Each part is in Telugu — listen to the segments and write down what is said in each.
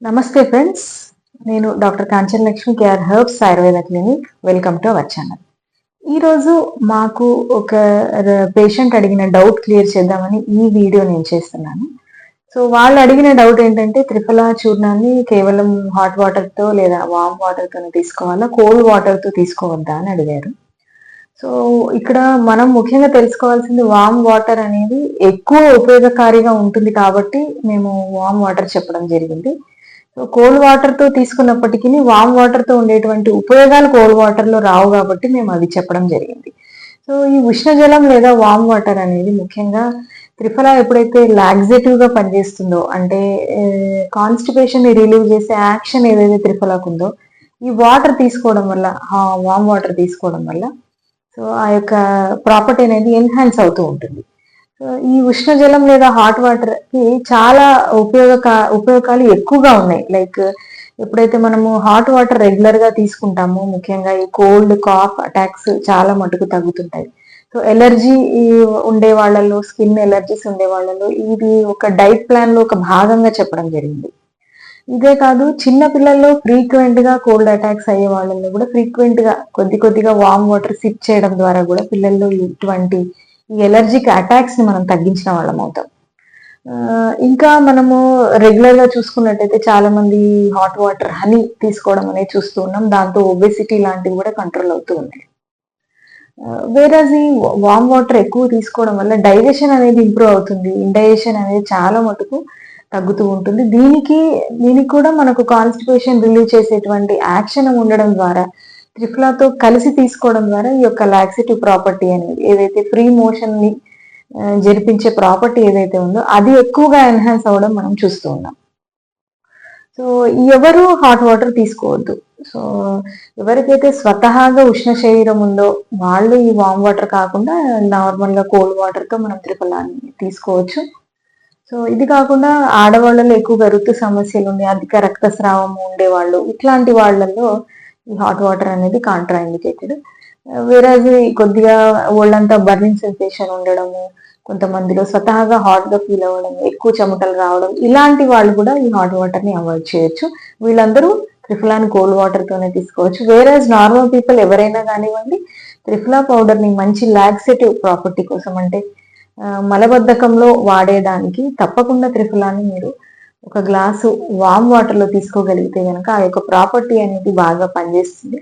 నమస్తే ఫ్రెండ్స్, నేను doctor Kanchan Lakshmi KR herbs Ayurveda clinic. Welcome to our channel. ఈరోజు మాకు ఒక పేషెంట్ అడిగిన డౌట్ క్లియర్ చేద్దామని ఈ వీడియో నేను చేస్తున్నాను. సో వాళ్ళు అడిగిన డౌట్ ఏంటంటే, త్రిఫలా చూర్ణాన్ని కేవలం హాట్ వాటర్తో లేదా వామ్ వాటర్తో తీసుకోవాలా, కోల్డ్ వాటర్తో తీసుకోవద్దా అని అడిగారు. సో ఇక్కడ మనం ముఖ్యంగా తెలుసుకోవాల్సింది, వామ్ వాటర్ అనేది ఎక్కువ ఉపయోగకారిగా ఉంటుంది కాబట్టి మేము వామ్ వాటర్ చెప్పడం జరిగింది. సో కోల్డ్ వాటర్ తో తీసుకున్నప్పటికీ వామ్ వాటర్ తో ఉండేటువంటి ఉపయోగాలు కోల్డ్ వాటర్ లో రావు కాబట్టి మేము అది చెప్పడం జరిగింది. సో ఈ ఉష్ణజలం లేదా వామ్ వాటర్ అనేది ముఖ్యంగా త్రిఫలా ఎప్పుడైతే లాక్సేటివ్ గా పనిచేస్తుందో, అంటే కాన్స్టిపేషన్ ని రిలీవ్ చేసే యాక్షన్ ఏదైతే త్రిఫలాకు ఉందో, ఈ వాటర్ తీసుకోవడం వల్ల, వామ్ వాటర్ తీసుకోవడం వల్ల సో ఆ యొక్క ప్రాపర్టీ అనేది ఎన్హాన్స్ అవుతూ ఉంటుంది. ఈ ఉష్ణజలం లేదా హాట్ వాటర్ కి చాలా ఉపయోగాలు ఎక్కువగా ఉన్నాయి. లైక్ ఎప్పుడైతే మనము హాట్ వాటర్ రెగ్యులర్ గా తీసుకుంటామో, ముఖ్యంగా ఈ కోల్డ్ కాఫ్ అటాక్స్ చాలా మటుకు తగ్గుతుంటాయి. సో ఎలర్జీ ఉండే వాళ్ళలో, స్కిన్ ఎలర్జీస్ ఉండే వాళ్ళలో ఇది ఒక డైట్ ప్లాన్ లో ఒక భాగంగా చెప్పడం జరిగింది. ఇదే కాదు, చిన్న పిల్లల్లో ఫ్రీక్వెంట్ గా కోల్డ్ అటాక్స్ అయ్యే వాళ్ళల్లో కూడా ఫ్రీక్వెంట్ గా కొద్దిగా వామ్ వాటర్ సిప్ చేయడం ద్వారా కూడా పిల్లల్లో ఇటువంటి ఈ ఎలర్జిక్ అటాక్స్ ని మనం తగ్గించిన వాళ్ళం అవుతాం. ఇంకా మనము రెగ్యులర్ గా చూసుకున్నట్టయితే చాలా మంది హాట్ వాటర్ హనీ తీసుకోవడం అనేది చూస్తూ ఉన్నాం. దాంతో ఒబెసిటీ లాంటివి కూడా కంట్రోల్ అవుతూ ఉన్నాయి. వేరేజ్ ఈ వామ్ వాటర్ ఎక్కువ తీసుకోవడం వల్ల డైజెషన్ అనేది ఇంప్రూవ్ అవుతుంది. ఇండైజెషన్ అనేది చాలా మటుకు తగ్గుతూ ఉంటుంది. దీనికి కూడా మనకు కాన్స్టిపేషన్ రిలీవ్ చేసేటువంటి యాక్షన్ ఉండడం ద్వారా, త్రిఫలాతో కలిసి తీసుకోవడం ద్వారా ఈ యొక్క లాక్సేటివ్ ప్రాపర్టీ అనేది, ఏదైతే ఫ్రీ మోషన్ ని జరిపించే ప్రాపర్టీ ఏదైతే ఉందో అది ఎక్కువగా ఎన్హాన్స్ అవ్వడం మనం చూస్తూ ఉన్నాం. సో ఎవరు హాట్ వాటర్ తీసుకోవద్దు. సో ఎవరికైతే స్వతహాగా ఉష్ణ శరీరం ఉందో వాళ్ళు ఈ వామ్ వాటర్ కాకుండా నార్మల్ గా కోల్డ్ వాటర్ తో మనం త్రిఫలాన్ని తీసుకోవచ్చు. సో ఇది కాకుండా ఆడవాళ్ళలో ఎక్కువగా ఋతు సమస్యలు ఉండే, అధిక రక్తస్రావం ఉండేవాళ్ళు, ఇట్లాంటి వాళ్ళల్లో ఈ హాట్ వాటర్ అనేది కాంట్రా ఇండికేటెడ్. వేరేజ్ కొద్దిగా ఒళ్ళంతా బర్నింగ్ సెన్సేషన్ ఉండడము, కొంతమందిలో స్వతహాగా హాట్ గా ఫీల్ అవ్వడం, ఎక్కువ చెమటలు రావడం, ఇలాంటి వాళ్ళు కూడా ఈ హాట్ వాటర్ ని అవాయిడ్ చేయొచ్చు. వీళ్ళందరూ త్రిఫలాని కోల్డ్ వాటర్ తోనే తీసుకోవచ్చు. వేరేజ్ నార్మల్ పీపుల్ ఎవరైనా కానివ్వండి, త్రిఫలా పౌడర్ ని మంచి లాక్సేటివ్ ప్రాపర్టీ కోసం, అంటే మలబద్ధకంలో వాడేదానికి తప్పకుండా త్రిఫలాని మీరు ఒక గ్లాసు వామ్ వాటర్ లో తీసుకోగలిగితే కనుక ఆ యొక్క ప్రాపర్టీ అనేది బాగా పనిచేస్తుంది.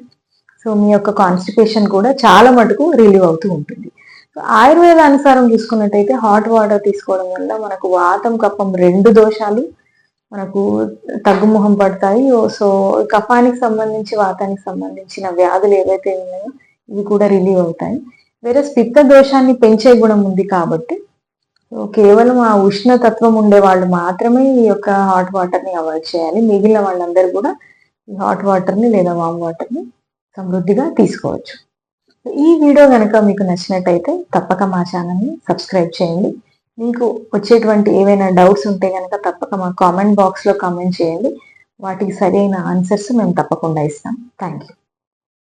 సో మీ యొక్క కాన్స్టిపేషన్ కూడా చాలా మటుకు రిలీవ్ అవుతూ ఉంటుంది. సో ఆయుర్వేద అనుసారం చూసుకున్నట్టయితే హాట్ వాటర్ తీసుకోవడం వల్ల మనకు వాతం కఫం రెండు దోషాలు మనకు తగ్గుముఖం పడతాయి. సో కఫానికి సంబంధించి, వాతానికి సంబంధించిన వ్యాధులు ఏవైతే ఉన్నాయో ఇవి కూడా రిలీవ్ అవుతాయి. వేరే పిత్త దోషాన్ని పెంచే గుణం ఉంది కాబట్టి కేవలం ఆ ఉష్ణతత్వం ఉండే వాళ్ళు మాత్రమే ఈ యొక్క హాట్ వాటర్ ని అవాయిడ్ చేయాలి. మిగిలిన వాళ్ళందరూ కూడా ఈ హాట్ వాటర్ ని లేదా వామ్ వాటర్ ని సమృద్ధిగా తీసుకోవచ్చు. ఈ వీడియో కనుక మీకు నచ్చినట్టయితే తప్పక మా ఛానల్ని సబ్స్క్రైబ్ చేయండి. మీకు వచ్చేటువంటి ఏవైనా డౌట్స్ ఉంటే కనుక తప్పక మా కామెంట్ బాక్స్లో కామెంట్ చేయండి. వాటికి సరైన ఆన్సర్స్ మేము తప్పకుండా ఇస్తాం. Thank you.